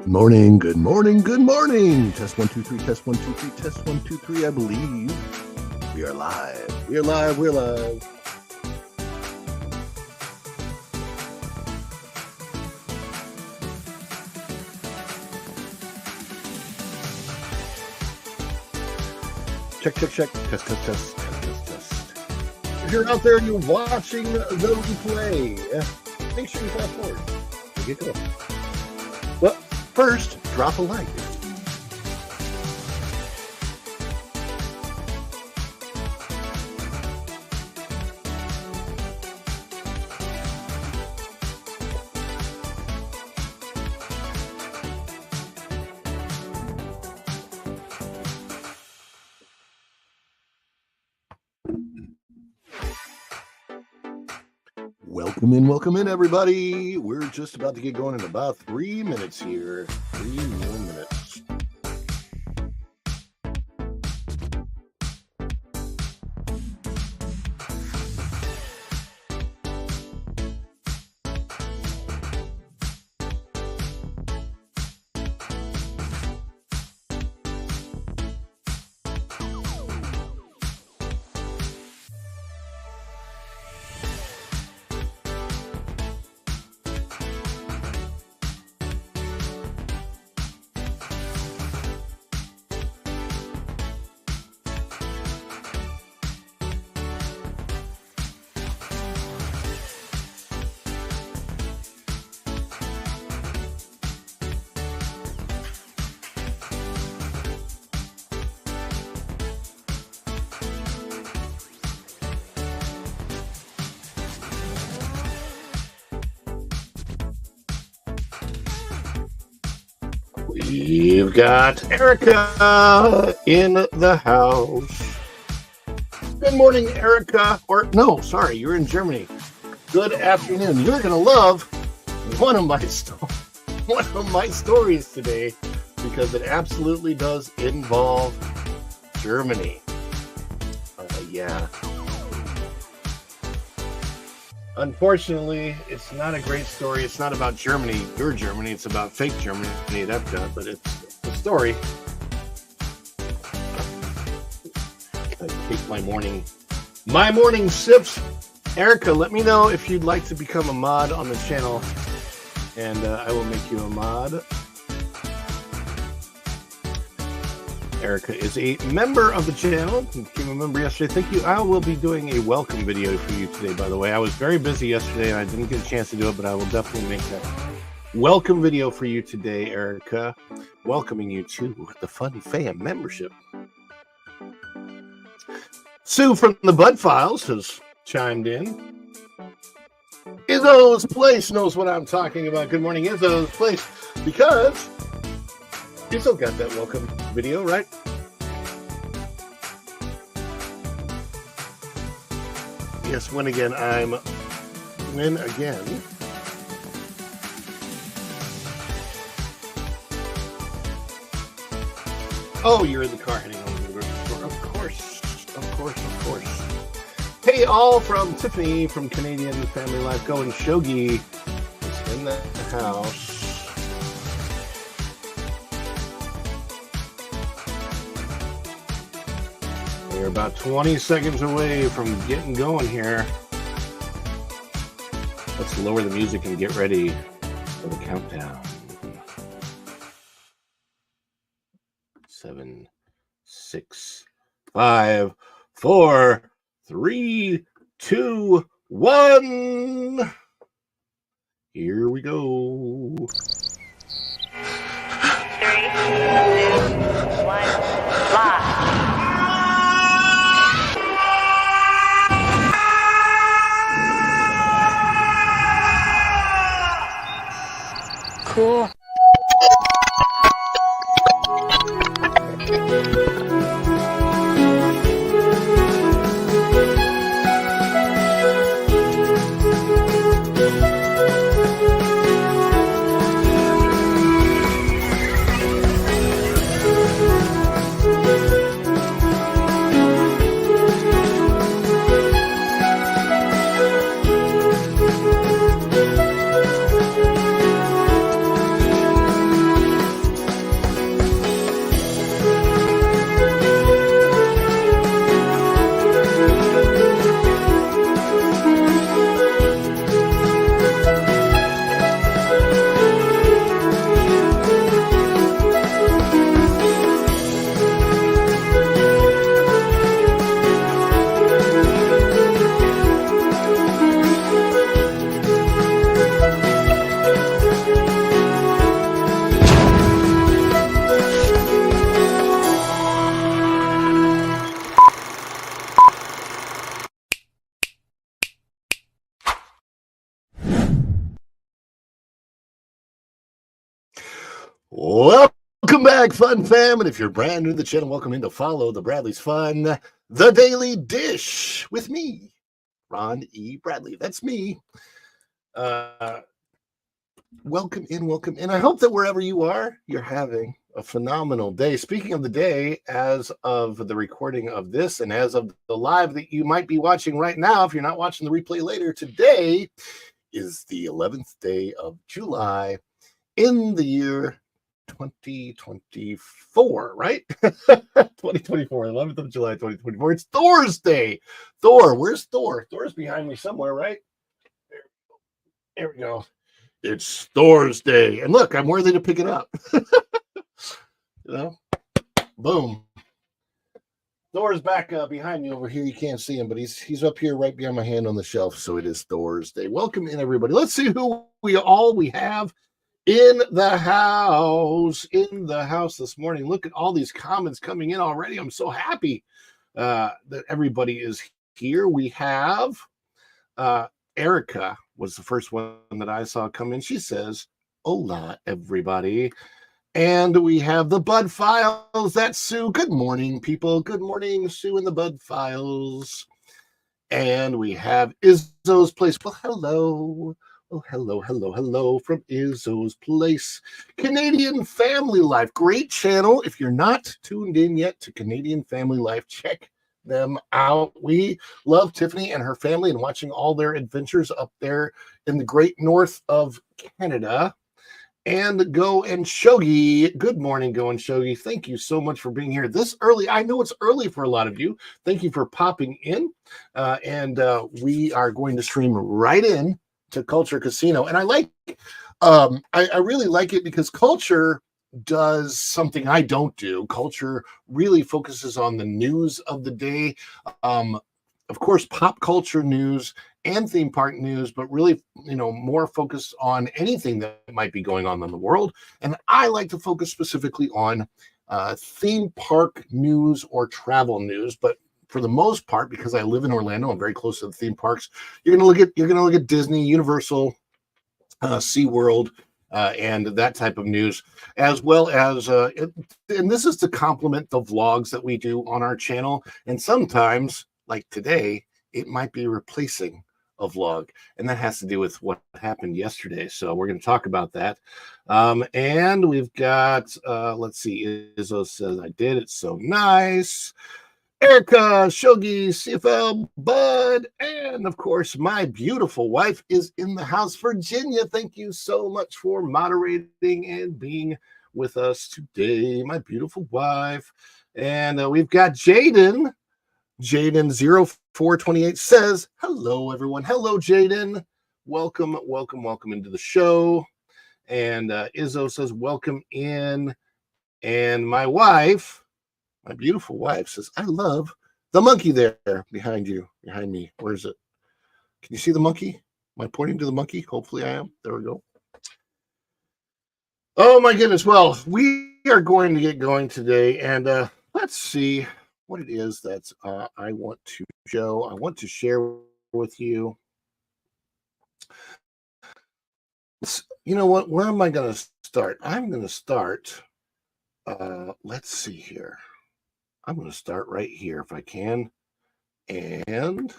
Morning, good morning, good morning. Test 1, 2, 3, test 1, 2, 3, test 1, 2, 3. I believe we are live. We are live, we're live. Check, check, check. Test, test, test, test, test, test. If you're out there and you're watching the replay, make sure you fast forward. There you go. Well, first, drop a like. Welcome in, everybody. We're just about to get going in about 3 minutes here. 3 more minutes. We've got Erica in the house. Good morning, Erica. Or no, sorry, you're in Germany. Good afternoon. You're gonna love one of my stories today because it absolutely does involve Germany. Yeah. Unfortunately, it's not a great story. It's not about Germany, your Germany. It's about fake Germany at Epcot, but it's a story. I take my morning sips. Erica, let me know if you'd like to become a mod on the channel, and I will make you a mod. Erica is a member of the channel. Became a member yesterday. Thank you. I will be doing a welcome video for you today, by the way. I was very busy yesterday and I didn't get a chance to do it, but I will definitely make that welcome video for you today, Erica. Welcoming you to the Fun Fam membership. Sue from the Bud Files has chimed in. Izzo's Place knows what I'm talking about. Good morning, Izzo's Place. Because Izzo got that welcome video, right? Yes, win again. Win again. Oh, you're in the car heading home to the grocery store. Of course. Hey, all from Tiffany from Canadian Family Life. Going Shogi is in the house. We're about 20 seconds away from getting going here. Let's lower the music and get ready for the countdown. 7, 6, 5, 4, 3, 2, 1. Here we go. 3, 2, 1, fly. Cool. Welcome back, Fun Fam. And if you're brand new to the channel, welcome in to follow the Bradley's Fun, the Daily Dish with me, Ron E. Bradley. That's me. Welcome in. I hope that wherever you are, you're having a phenomenal day. Speaking of the day, as of the recording of this and as of the live that you might be watching right now, if you're not watching the replay later, today is the 11th day of July in the year 2024, right? 2024, 11th of July, 2024. It's Thor's Day. Thor, where's Thor? Thor's behind me somewhere, right? There we go. It's Thor's Day. And look, I'm worthy to pick it up. Boom. Thor's back behind me over here. You can't see him, but he's up here right behind my hand on the shelf. So it is Thor's Day. Welcome in, everybody. Let's see who we have in the house this morning. Look at all these comments coming in already. I'm so happy that everybody is here. We have Erica was the first one that I saw come in. She says, "Hola, everybody." And we have the Bud Files. That's Sue. Good morning, people. Good morning, Sue and the Bud Files. And we have Izzo's Place. Well, hello. Oh, hello from Izzo's Place. Canadian Family Life. Great channel. If you're not tuned in yet to Canadian Family Life, check them out. We love Tiffany and her family and watching all their adventures up there in the great north of Canada. And Go and Shogi. Good morning, Go and Shogi. Thank you so much for being here this early. I know it's early for a lot of you. Thank you for popping in. And we are going to stream right in to Culture Casino. And I like, I really like it because Culture does something I don't do. Culture really focuses on the news of the day. Of course, pop culture news and theme park news, but really, more focused on anything that might be going on in the world. And I like to focus specifically on theme park news or travel news. But for the most part, because I live in Orlando, I'm very close to the theme parks. You're gonna look at Disney, Universal, SeaWorld, and that type of news, as well as and this is to complement the vlogs that we do on our channel. And sometimes, like today, it might be replacing a vlog, and that has to do with what happened yesterday. So we're going to talk about that. And we've got, let's see, Izzo says, "I did. It's so nice." Erica, Shogi, CFL, Bud, and of course, my beautiful wife is in the house. Virginia, thank you so much for moderating and being with us today, my beautiful wife. And we've got Jaden. Jaden0428 says, "Hello, everyone." Hello, Jaden. Welcome into the show. And Izzo says, "Welcome in." And my wife, my beautiful wife, says, "I love the monkey there behind me." Where is it? Can you see the monkey? Am I pointing to the monkey? Hopefully I am. There we go. Oh my goodness. Well, we are going to get going today, and let's see what it is that I want to share with you. You know what? Where am I going to start? I'm going to start. Let's see here. I'm going to start right here if I can. And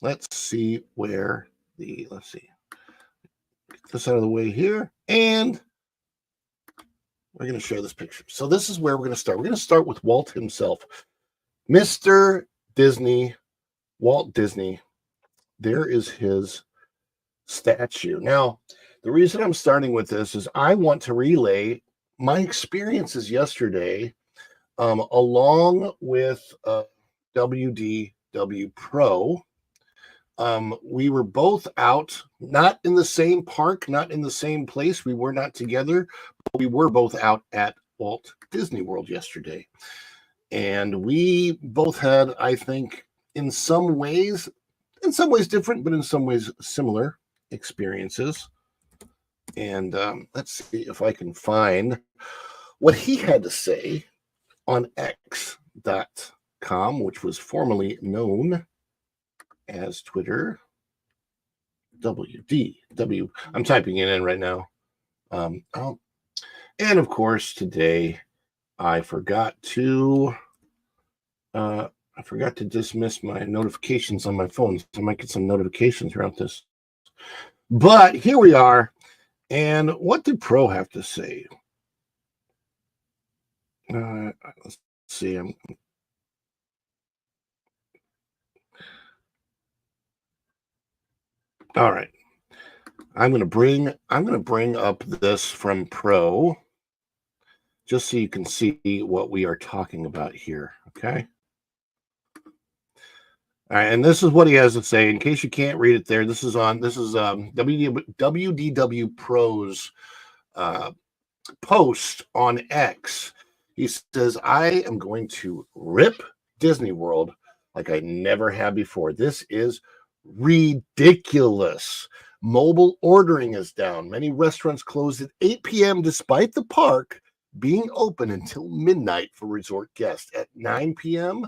let's see where let's see. Get this out of the way here. And we're going to share this picture. So this is where we're going to start. We're going to start with Walt himself. Mr. Disney, Walt Disney. There is his statue. Now, the reason I'm starting with this is I want to relay my experiences yesterday along with WDW Pro. We were both out, not in the same park, not in the same place. We were not together, but we were both out at Walt Disney World yesterday. And we both had, I think, in some ways different, but in some ways similar experiences. And let's see if I can find what he had to say on X.com, which was formerly known as Twitter. WDW. I'm typing it in right now. And of course, today I forgot to dismiss my notifications on my phone. So I might get some notifications throughout this. But here we are. And what did Pro have to say? Let's see. All right. I'm gonna bring up this from Pro just so you can see what we are talking about here. Okay. All right, and this is what he has to say. In case you can't read it there, this is WDW Pro's uh, post on X. He says, I am going to rip Disney World like I never have before. This is ridiculous. Mobile ordering is down. Many restaurants closed at 8 p.m. despite the park being open until midnight for resort guests. At 9 p.m.,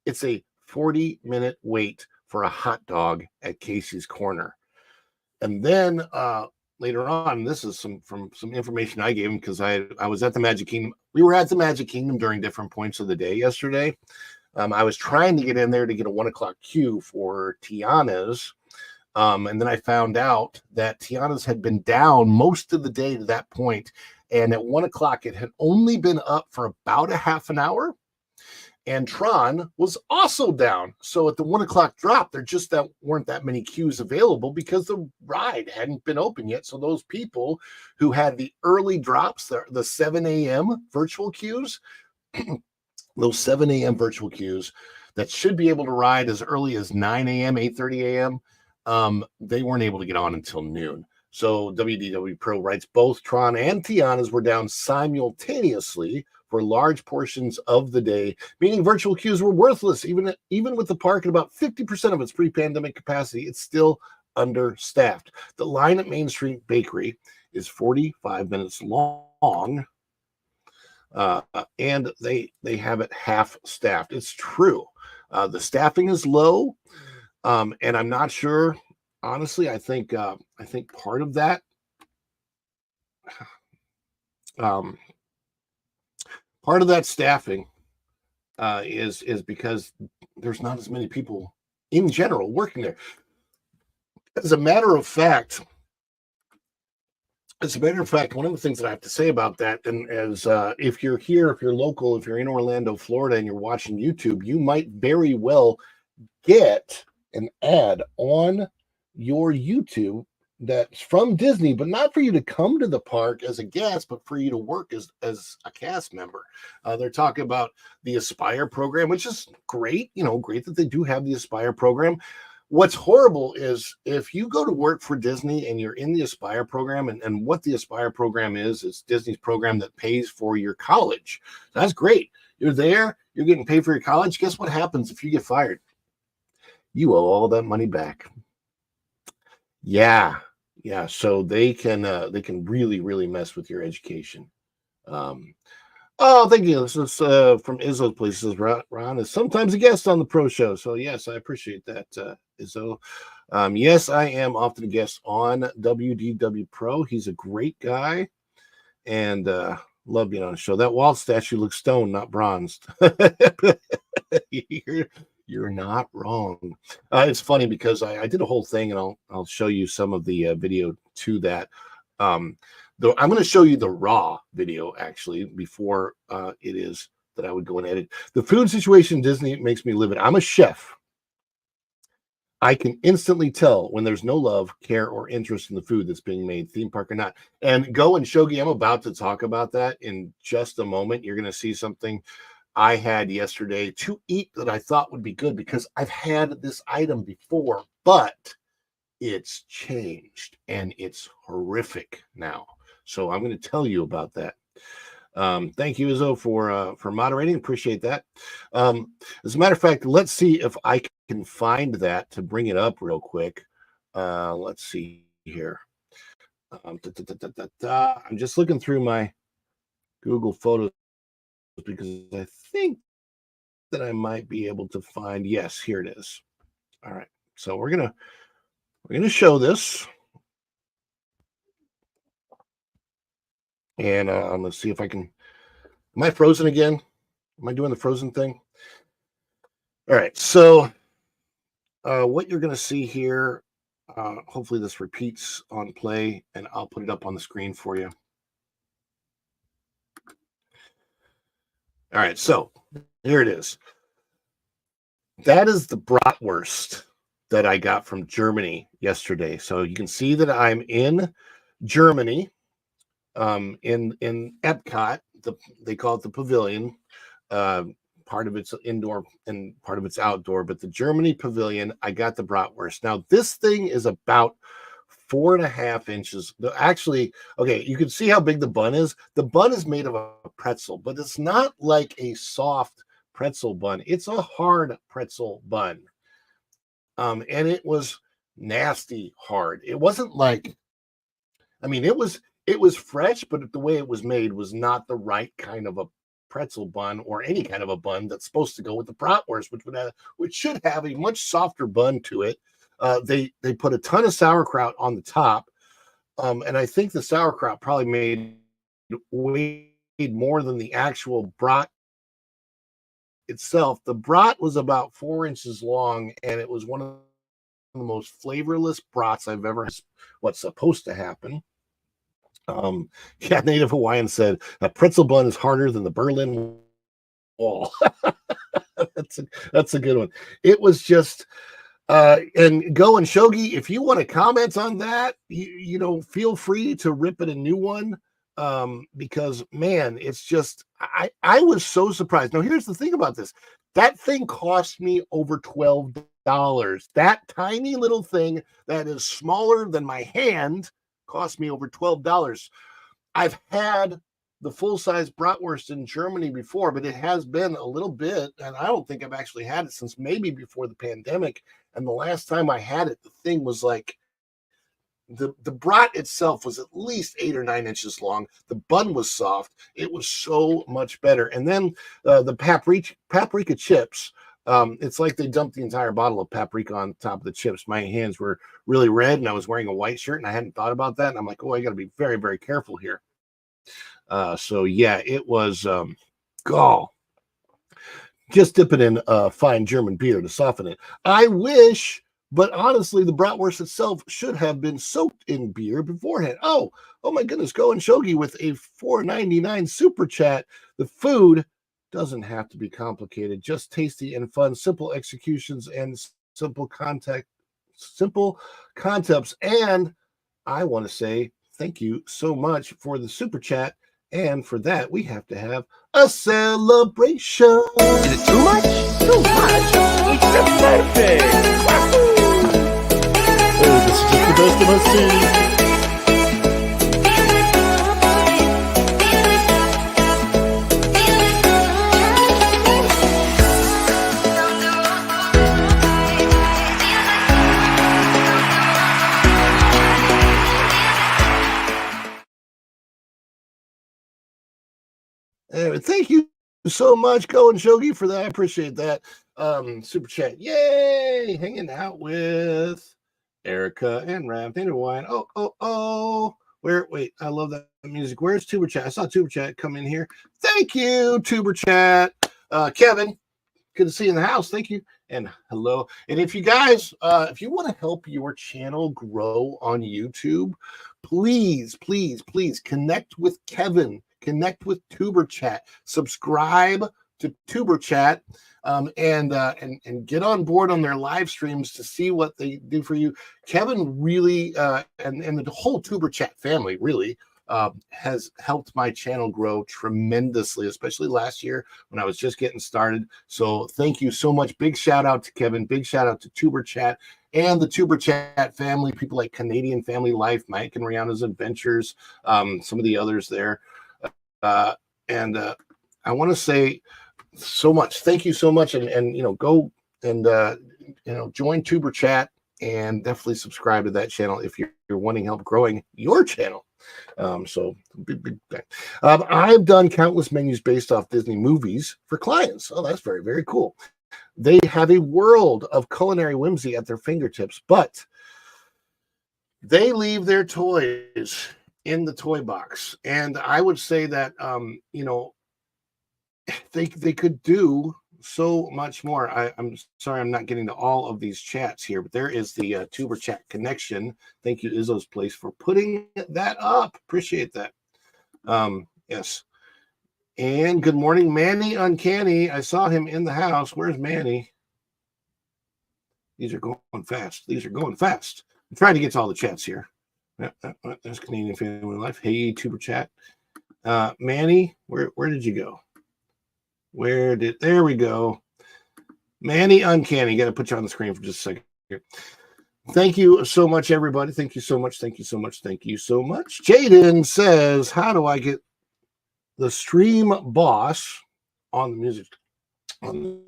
it's a 40-minute wait for a hot dog at Casey's Corner. And then later on, this is some information I gave him because I was at the Magic Kingdom. We were at the Magic Kingdom during different points of the day yesterday. I was trying to get in there to get a 1:00 queue for Tiana's. And then I found out that Tiana's had been down most of the day to that point. And at 1:00, it had only been up for about a half an hour. And Tron was also down. So at the 1:00 drop, there just weren't that many queues available because the ride hadn't been open yet. So those people who had the early drops, the 7 a.m. virtual queues, those 7 a.m. virtual queues that should be able to ride as early as 9 a.m., 8:30 a.m., they weren't able to get on until noon. So WDW Pro writes both Tron and Tiana's were down simultaneously for large portions of the day, meaning virtual queues were worthless. Even with the park at about 50% of its pre-pandemic capacity, it's still understaffed. The line at Main Street Bakery is 45 minutes long, and they have it half staffed. It's true. The staffing is low, and I'm not sure. Honestly, I think part of that. Part of that staffing is because there's not as many people in general working there. As a matter of fact, one of the things that I have to say about that, and as if you're here, if you're local, if you're in Orlando, Florida, and you're watching YouTube, you might very well get an ad on your YouTube that's from Disney, but not for you to come to the park as a guest, but for you to work as a cast member. They're talking about the Aspire program, which is great. Great that they do have the Aspire program. What's horrible is if you go to work for Disney and you're in the Aspire program, and what the Aspire program is Disney's program that pays for your college. That's great. You're there, you're getting paid for your college. Guess what happens if you get fired? You owe all that money back. Yeah. So they can really, really mess with your education. Thank you. This is from Izzo's Place. This is Ron is sometimes a guest on the Pro Show. So yes, I appreciate that, Izzo. Yes, I am often a guest on WDW Pro. He's a great guy, and love being on the show. That wall statue looks stone, not bronzed. You're not wrong. It's funny because I did a whole thing, and I'll show you some of the video to that. Though I'm going to show you the raw video actually before it is that I would go and edit. The food situation in Disney makes me livid. I'm a chef. I can instantly tell when there's no love, care, or interest in the food that's being made, theme park or not. And Go and Shogi, I'm about to talk about that in just a moment. You're going to see something I had yesterday to eat that I thought would be good because I've had this item before, but it's changed and it's horrific now. So I'm going to tell you about that. Thank you, Izzo, for moderating. Appreciate that. As a matter of fact, let's see if I can find that to bring it up real quick. Let's see here. I'm just looking through my Google Photos because I think that I might be able to find. Yes, here it is. All right. So we're gonna show this. And let's see if I can. Am I frozen again? Am I doing the frozen thing? All right. So what you're going to see here, hopefully this repeats on play, and I'll put it up on the screen for you. All right. So here it is. That is the bratwurst that I got from Germany yesterday. So you can see that I'm in Germany, in Epcot. They call it the pavilion. Part of it's indoor and part of it's outdoor, but the Germany pavilion, I got the bratwurst. Now this thing is about 4.5 inches. Actually, okay, you can see how big the bun is. The bun is made of a pretzel, but it's not like a soft pretzel bun. It's a hard pretzel bun. And it was nasty hard. It wasn't like, I mean, it was fresh, but the way it was made was not the right kind of a pretzel bun or any kind of a bun that's supposed to go with the bratwurst, which should have a much softer bun to it. They put a ton of sauerkraut on the top, and I think the sauerkraut probably made more than the actual brat itself. The brat was about 4 inches long, and it was one of the most flavorless brats I've ever. What's supposed to happen? Native Hawaiian said a pretzel bun is harder than the Berlin Wall. that's a good one. It was just and Go and Shogi, if you want to comment on that, you know, feel free to rip it a new one. Because man, it's just I was so surprised. Now here's the thing about this. That thing cost me over $12. That tiny little thing that is smaller than my hand cost me over $12. I've had the full-size bratwurst in Germany before, but it has been a little bit, and I don't think I've actually had it since maybe before the pandemic. And the last time I had it, the thing was like, the brat itself was at least 8 or 9 inches long. The bun was soft. It was so much better. And then the paprika chips, it's like they dumped the entire bottle of paprika on top of the chips. My hands were really red, and I was wearing a white shirt, and I hadn't thought about that. And I'm like, oh, I got to be very, very careful here. So yeah, it was just dip it in fine German beer to soften it. I wish, but honestly, the bratwurst itself should have been soaked in beer beforehand. Oh my goodness, Go and Shogi with a $4.99 super chat. The food doesn't have to be complicated, just tasty and fun, simple executions and simple concepts. And I want to say thank you so much for the super chat. And for that, we have to have a celebration. Is it too much? Too much? It's a birthday! Oh, this is just the best of us. Anyway, thank you so much, Go and Shogi, for that. I appreciate that. Super chat. Yay! Hanging out with Erica and Raph and Wine. Oh. Wait, I love that music. Where's Tuber Chat? I saw Tuber Chat come in here. Thank you, Tuber Chat. Kevin, good to see you in the house. Thank you. And hello. And if you guys, if you want to help your channel grow on YouTube, please connect with Kevin. Connect with Tuber Chat. Subscribe to Tuber Chat, and get on board on their live streams to see what they do for you. Kevin really, and the whole Tuber Chat family really has helped my channel grow tremendously, especially last year when I was just getting started. So thank you so much. Big shout out to Kevin. Big shout out to Tuber Chat and the Tuber Chat family. People like Canadian Family Life, Mike and Rihanna's Adventures, some of the others there. And I want to say so much. Thank you so much. And go and join Tuber Chat and definitely subscribe to that channel if you're wanting help growing your channel. So big thing. I've done countless menus based off Disney movies for clients. Oh, that's very, very cool. They have a world of culinary whimsy at their fingertips, but they leave their toys in the toy box. And I would say that, they could do so much more. I'm sorry I'm not getting to all of these chats here, but there is the Tuber Chat connection. Thank you, Izzo's Place, for putting that up. Appreciate that. Yes. And good morning, Manny Uncanny. I saw him in the house. Where's Manny? These are going fast. I'm trying to get to all the chats here. There's Canadian Family Life. Hey, Tuber Chat. Manny, where did you go? There we go. Manny Uncanny. Got to put you on the screen for just a second here. Thank you so much, everybody. Thank you so much. Jaden says, how do I get the stream boss on the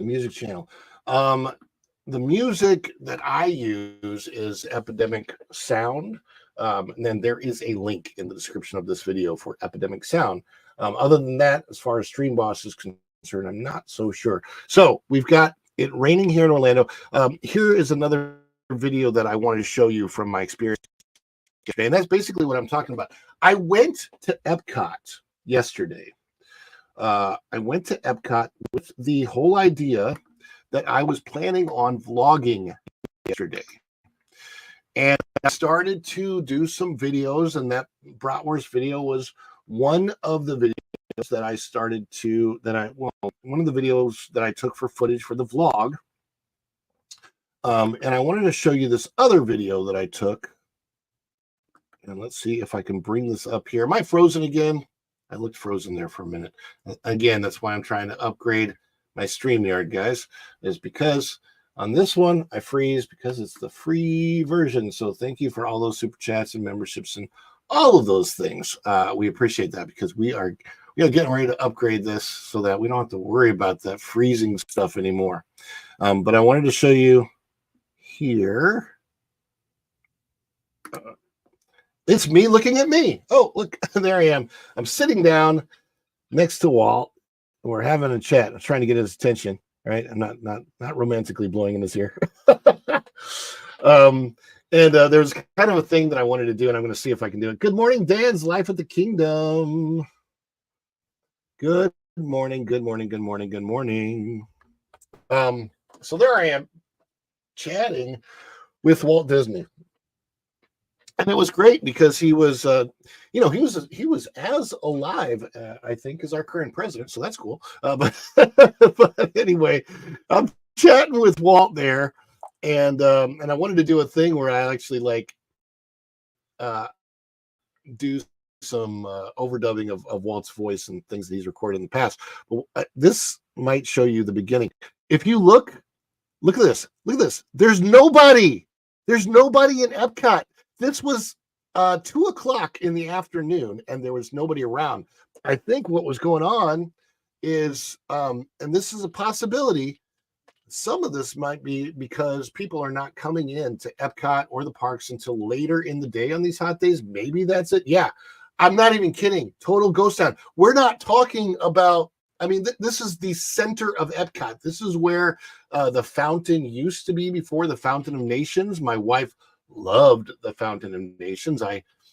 music channel? The music that I use is Epidemic Sound. And then there is a link in the description of this video for Epidemic Sound. Other than that, as far as stream boss is concerned, I'm not so sure. So we've got it raining here in Orlando. Here is another video that I wanted to show you from my experience yesterday, and that's basically what I'm talking about. I went to Epcot yesterday. I went to Epcot with the whole idea that I was planning on vlogging yesterday. And I started to do some videos, and that Bratwurst video was one of the videos that I started to, one of the videos that I took for footage for the vlog. And I wanted to show you this other video that I took. And let's see if I can bring this up here. Am I frozen again? I looked frozen there for a minute. Again, that's why I'm trying to upgrade my StreamYard, guys, is because on this one, I freeze because it's the free version. So thank you for all those super chats and memberships and all of those things. We appreciate that because we are getting ready to upgrade this so that we don't have to worry about that freezing stuff anymore. But I wanted to show you here. It's me looking at me. Oh, look, there I am. I'm sitting down next to Walt. And we're having a chat. I'm trying to get his attention. Right? I'm not romantically blowing in his ear. There's kind of a thing that I wanted to do, and I'm going to see if I can do it. Good morning, Dan's Life at the Kingdom. Good morning. So there I am chatting with Walt Disney. And it was great because he was, he was as alive, I think, as our current president. So that's cool. But anyway, I'm chatting with Walt there, and I wanted to do a thing where I actually do some overdubbing of Walt's voice and things that he's recorded in the past. But this might show you the beginning. If you look at this. There's nobody in Epcot. This was 2:00 in the afternoon, and there was nobody around. I think what was going on is, and this is a possibility, some of this might be because people are not coming in to Epcot or the parks until later in the day on these hot days. Maybe that's it. Yeah, I'm not even kidding. Total ghost town. We're not talking about, this is the center of Epcot. This is where the fountain used to be before the Fountain of Nations. My wife loved the Fountain of Nations.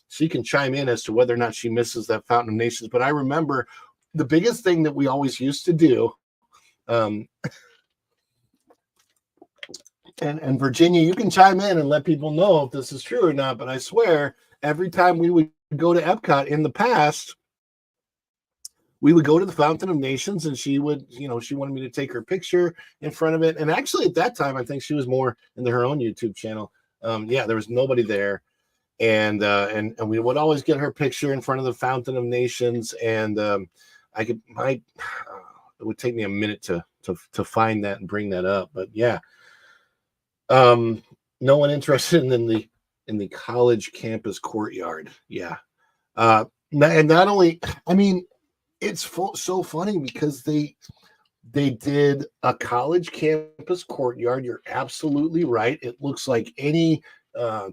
She can chime in as to whether or not she misses that Fountain of Nations, but I remember the biggest thing that we always used to do, and Virginia, you can chime in and let people know if this is true or not, but I swear every time we would go to Epcot in the past, we would go to the Fountain of Nations, and she would, she wanted me to take her picture in front of it. And actually at that time, I think she was more into her own YouTube channel. There was nobody there, and we would always get her picture in front of the Fountain of Nations, and it would take me a minute to find that and bring that up, but yeah, no one interested in the college campus courtyard. Yeah, and not only, it's so funny because they did a college campus courtyard. You're absolutely right. It looks like any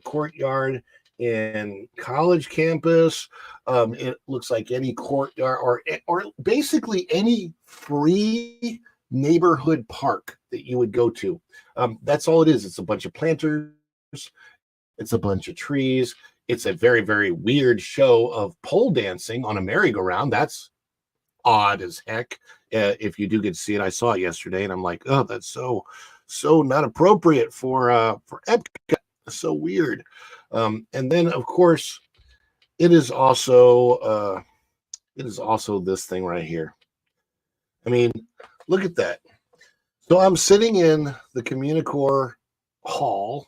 courtyard in college campus. It looks like any courtyard or basically any free neighborhood park that you would go to. That's all it is. It's a bunch of planters. It's a bunch of trees. It's a very, very weird show of pole dancing on a merry-go-round. That's odd as heck. If you do get to see it, I saw it yesterday, and I'm like, oh, that's so not appropriate for Epcot. So weird. And then, of course, it is also this thing right here. I mean, look at that. So I'm sitting in the Communicore Hall,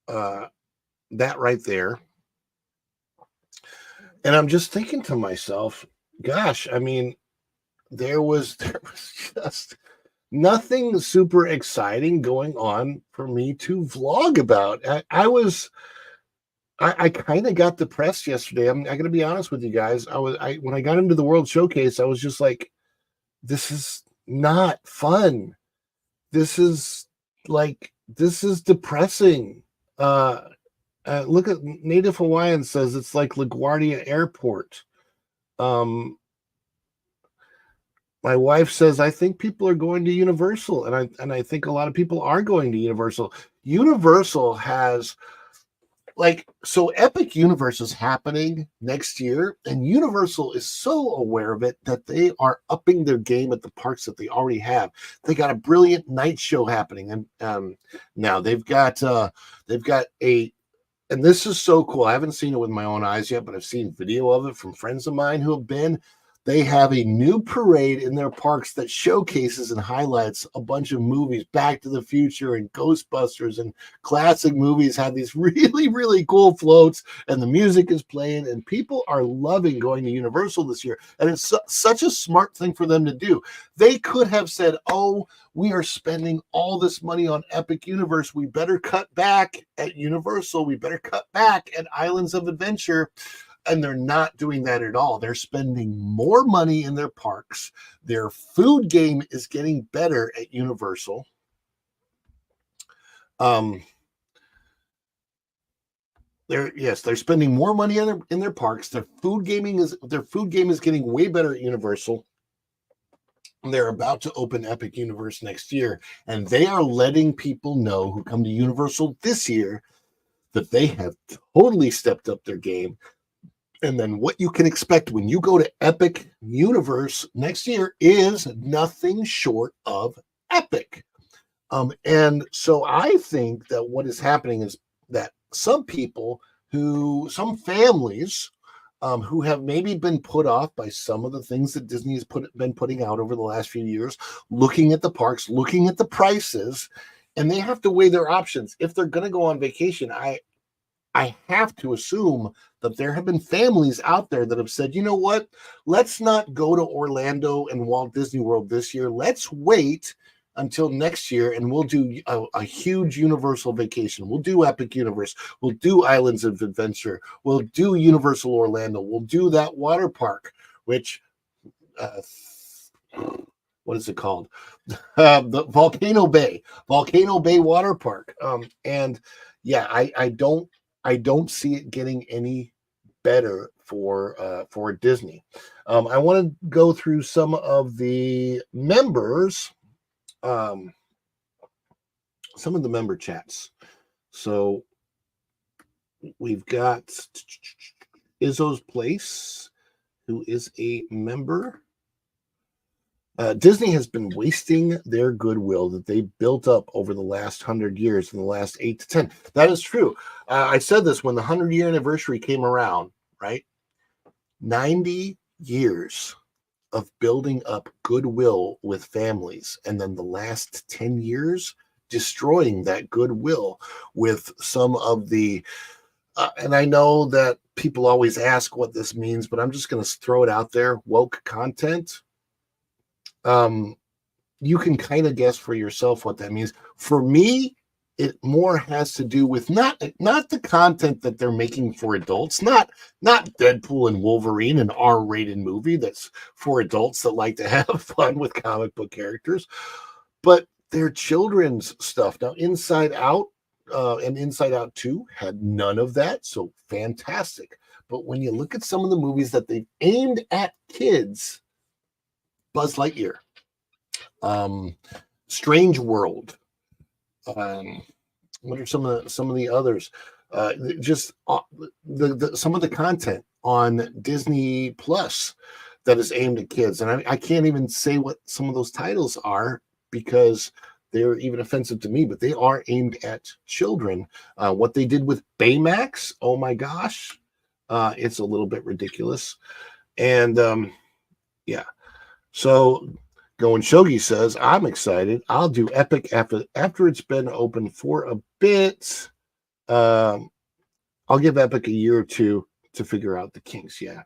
that right there, and I'm just thinking to myself, gosh, I mean, there was just nothing super exciting going on for me to vlog about. I kind of got depressed yesterday. I got to be honest with you guys. When I got into the World Showcase, I was just like, this is not fun. This is depressing. Look at Native Hawaiian says it's like LaGuardia Airport. My wife says, I think people are going to Universal, and I think a lot of people are going to Universal. Universal has so Epic Universe is happening next year, and Universal is so aware of it that they are upping their game at the parks that they already have. They got a brilliant night show happening, and now they've got and this is so cool. I haven't seen it with my own eyes yet, but I've seen video of it from friends of mine who have been. They have a new parade in their parks that showcases and highlights a bunch of movies. Back to the Future and Ghostbusters and classic movies have these really, really cool floats, and the music is playing, and people are loving going to Universal this year. And it's such a smart thing for them to do. They could have said, oh, we are spending all this money on Epic Universe. We better cut back at Universal. We better cut back at Islands of Adventure. And they're not doing that at all. They're spending more money in their parks. Their food game is getting better at Universal. They're spending more money in their parks. Their food game is getting way better at Universal. They're about to open Epic Universe next year, and they are letting people know who come to Universal this year that they have totally stepped up their game. And then what you can expect when you go to Epic Universe next year is nothing short of epic. And so I think that what is happening is that some families who have maybe been put off by some of the things that Disney has been putting out over the last few years, looking at the parks, looking at the prices, and they have to weigh their options. If they're going to go on vacation, I have to assume that there have been families out there that have said, you know what, let's not go to Orlando and Walt Disney World this year. Let's wait until next year, and we'll do a huge Universal vacation. We'll do Epic Universe. We'll do Islands of Adventure. We'll do Universal Orlando. We'll do that water park, which, what is it called? The Volcano Bay Water Park. And yeah, I don't see it getting any better for Disney. I want to go through some of the members, some of the member chats. So we've got Izzo's Place, who is a member. Disney has been wasting their goodwill that they built up over the last 100 years, in the last 8 to 10. That is true. I said this when the 100-year anniversary came around, right? 90 years of building up goodwill with families, and then the last 10 years destroying that goodwill with some of the and I know that people always ask what this means, but I'm just going to throw it out there. Woke content. You can kind of guess for yourself what that means. For me, it more has to do with not the content that they're making for adults, not Deadpool and Wolverine, an R-rated movie that's for adults that like to have fun with comic book characters, but their children's stuff. Now, Inside Out and Inside Out 2 had none of that, so fantastic. But when you look at some of the movies that they've aimed at kids, Buzz Lightyear, Strange World, what are some of the others? just some of the content on Disney Plus that is aimed at kids. And I can't even say what some of those titles are because they're even offensive to me, but they are aimed at children. What they did with Baymax, oh my gosh, it's a little bit ridiculous. And yeah, so Going Shogi says, I'm excited. I'll do Epic after it's been open for a bit. I'll give Epic a year or two to figure out the kinks. Yeah.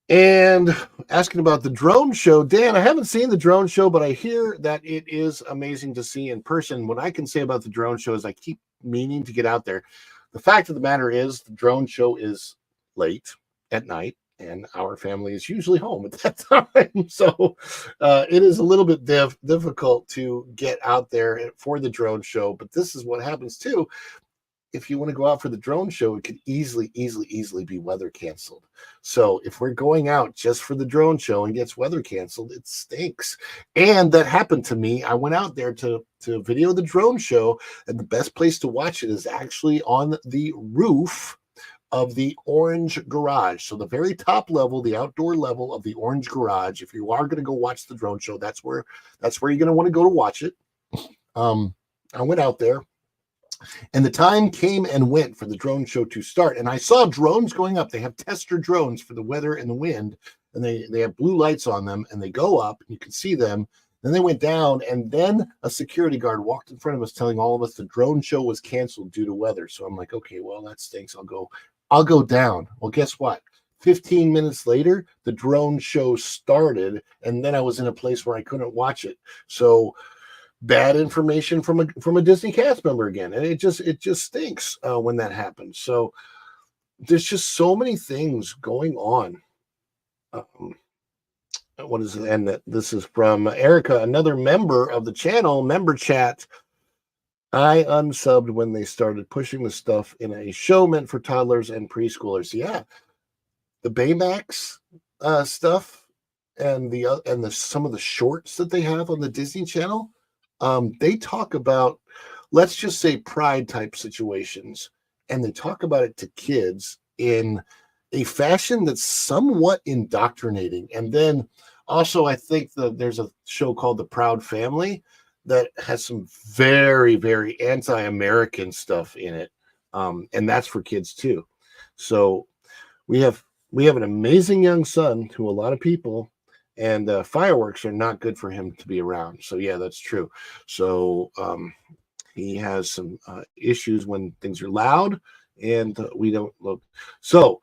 And asking about the drone show, Dan, I haven't seen the drone show, but I hear that it is amazing to see in person. What I can say about the drone show is I keep meaning to get out there. The fact of the matter is the drone show is late at night, and our family is usually home at that time. So it is a little bit difficult to get out there for the drone show. But this is what happens too. If you want to go out for the drone show, it could easily be weather canceled. So if we're going out just for the drone show and gets weather canceled, it stinks. And that happened to me. I went out there to video the drone show, and the best place to watch it is actually on the roof of the Orange Garage. So the very top level, the outdoor level of the Orange Garage. If you are going to go watch the drone show, that's where you're going to want to go to watch it. I went out there. And the time came and went for the drone show to start. And I saw drones going up. They have tester drones for the weather and the wind. And they have blue lights on them. And they go up. And you can see them. Then they went down. And then a security guard walked in front of us telling all of us the drone show was canceled due to weather. So I'm like, okay, well, that stinks. I'll go down. Well, guess what? 15 minutes later, the drone show started. And then I was in a place where I couldn't watch it. So bad information from a Disney cast member again, and it just stinks when that happens. So there's just so many things going on. What is it? And this is from Erica, another member of the channel, member chat. I unsubbed when they started pushing the stuff in a show meant for toddlers and preschoolers. Yeah, the Baymax stuff and the some of the shorts that they have on the Disney Channel. They talk about, let's just say, pride type situations, and they talk about it to kids in a fashion that's somewhat indoctrinating. And then also, I think there's a show called The Proud Family that has some very, very anti-American stuff in it, and that's for kids too. So we have an amazing young son who a lot of people. And fireworks are not good for him to be around. So, yeah, that's true. So he has some issues when things are loud and we don't look. So,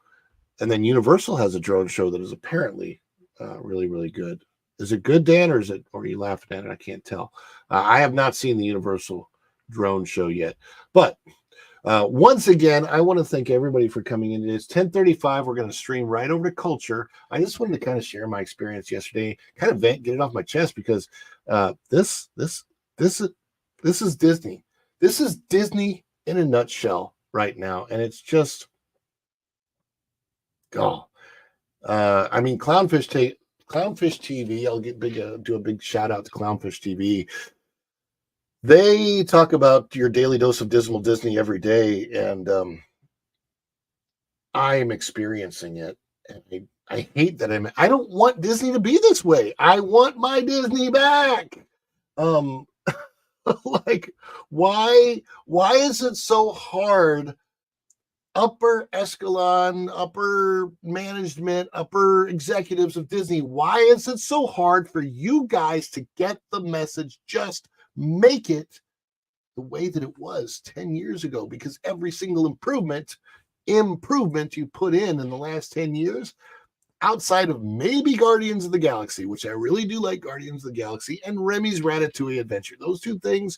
and then Universal has a drone show that is apparently really, really good. Is it good, Dan, or are you laughing at it? I can't tell. I have not seen the Universal drone show yet. But once again, I want to thank everybody for coming in. It's 10:35. We're going to stream right over to Culture. I just wanted to kind of share my experience yesterday, kind of get it off my chest because this is Disney. This is Disney in a nutshell right now, and it's just I mean, Clownfish TV. I'll do a big shout out to Clownfish TV. They talk about your daily dose of Dismal Disney every day, and I am experiencing it. And I hate that I don't want Disney to be this way. I want my Disney back. Like, why is it so hard? Upper echelon, upper management, upper executives of Disney, why is it so hard for you guys to get the message? Just make it the way that it was 10 years ago, because every single improvement you put in the last 10 years, outside of maybe Guardians of the Galaxy, which I really do like Guardians of the Galaxy, and Remy's Ratatouille Adventure, those two things,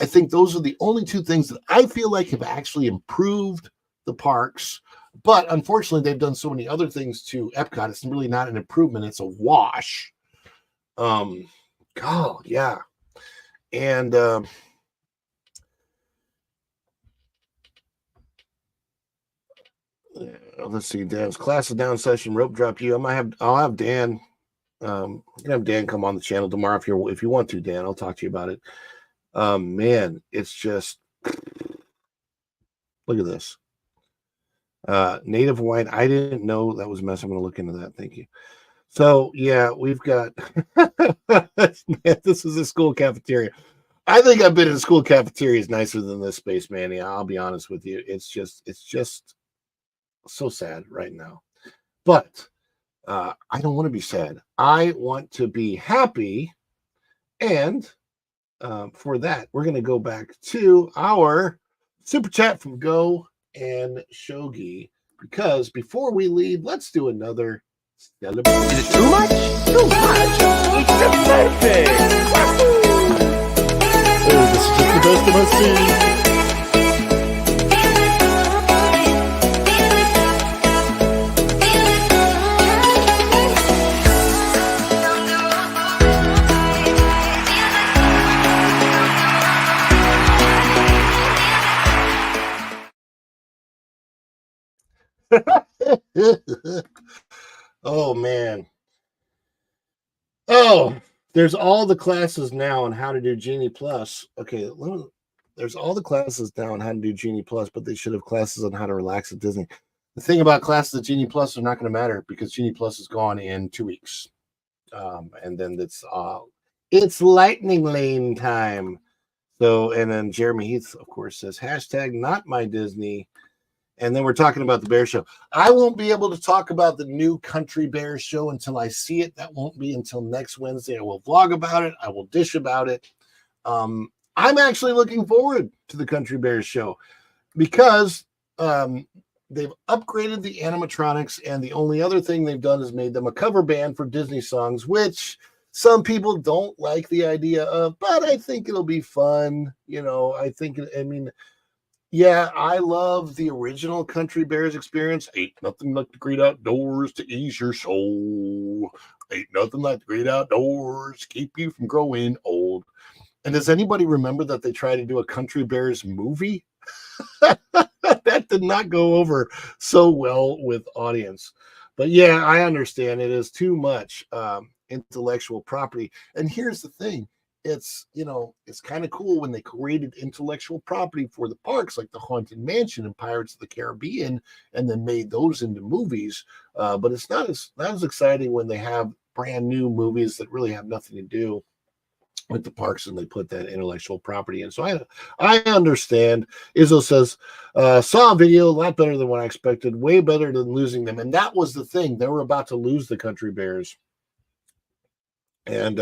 I think those are the only two things that I feel like have actually improved the parks. But unfortunately, they've done so many other things to Epcot. It's really not an improvement. It's a wash. Yeah. And let's see, Dan's class is down session, rope drop you. I'll have Dan. I'm gonna have Dan come on the channel tomorrow if you want to, Dan. I'll talk to you about it. Man, it's just Look at this. Native Hawaiian. I didn't know that was a mess. I'm going to look into that. Thank you. So, yeah, we've got this is a school cafeteria. I think I've been in school cafeterias nicer than this, Space Manny. I'll be honest with you. It's just so sad right now. But I don't want to be sad. I want to be happy. And for that, we're going to go back to our super chat from Go and Shogi. Because before we leave, let's do another celebration. Is it too much? Too much? It's a perfect! Oh, this is just the best of my scene. Oh, man. Oh, there's all the classes now on how to do Genie Plus. Okay, there's all the classes now on how to do Genie Plus, but they should have classes on how to relax at Disney. The thing about classes at Genie Plus are not going to matter because Genie Plus is gone in 2 weeks. And then it's lightning lane time. So, and then Jeremy Heath, of course, says hashtag not my Disney. And then we're talking about the Bear Show. I won't be able to talk about the new Country Bear Show until I see it. That won't be until next Wednesday. I will vlog about it. I will dish about it. I'm actually looking forward to the Country Bear Show because they've upgraded the animatronics, and the only other thing they've done is made them a cover band for Disney songs, which some people don't like the idea of, but I think it'll be fun. You know, yeah, I love the original Country Bears experience. Ain't nothing like the great outdoors to ease your soul. Ain't nothing like the great outdoors to keep you from growing old. And does anybody remember that they tried to do a Country Bears movie? That did not go over so well with audience. But yeah, I understand it is too much intellectual property. And here's the thing. It's kind of cool when they created intellectual property for the parks, like the Haunted Mansion and Pirates of the Caribbean, and then made those into movies. But it's not as exciting when they have brand new movies that really have nothing to do with the parks and they put that intellectual property in. So I understand. Izzo says, saw a video, a lot better than what I expected, way better than losing them. And that was the thing. They were about to lose the Country Bears. And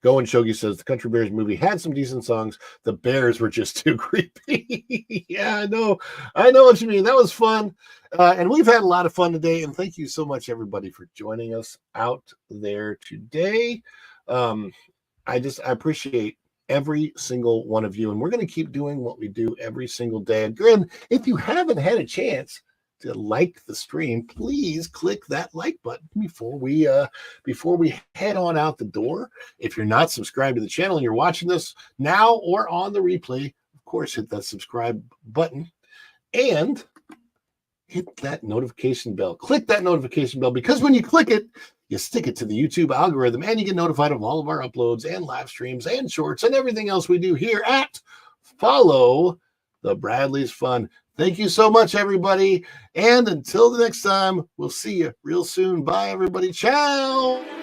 Go and Shogi says the Country Bears movie had some decent songs. The bears were just too creepy. Yeah, I know what you mean. That was fun. And we've had a lot of fun today. And thank you so much, everybody, for joining us out there today. I appreciate every single one of you. And we're going to keep doing what we do every single day. Again, if you haven't had a chance to like the stream, please click that like button before we head on out the door. If you're not subscribed to the channel and you're watching this now or on the replay, of course, hit that subscribe button and hit that notification bell. Click that notification bell because when you click it, you stick it to the YouTube algorithm and you get notified of all of our uploads and live streams and shorts and everything else we do here at Follow the Bradley's Fun. Thank you so much, everybody. And until the next time, we'll see you real soon. Bye, everybody. Ciao.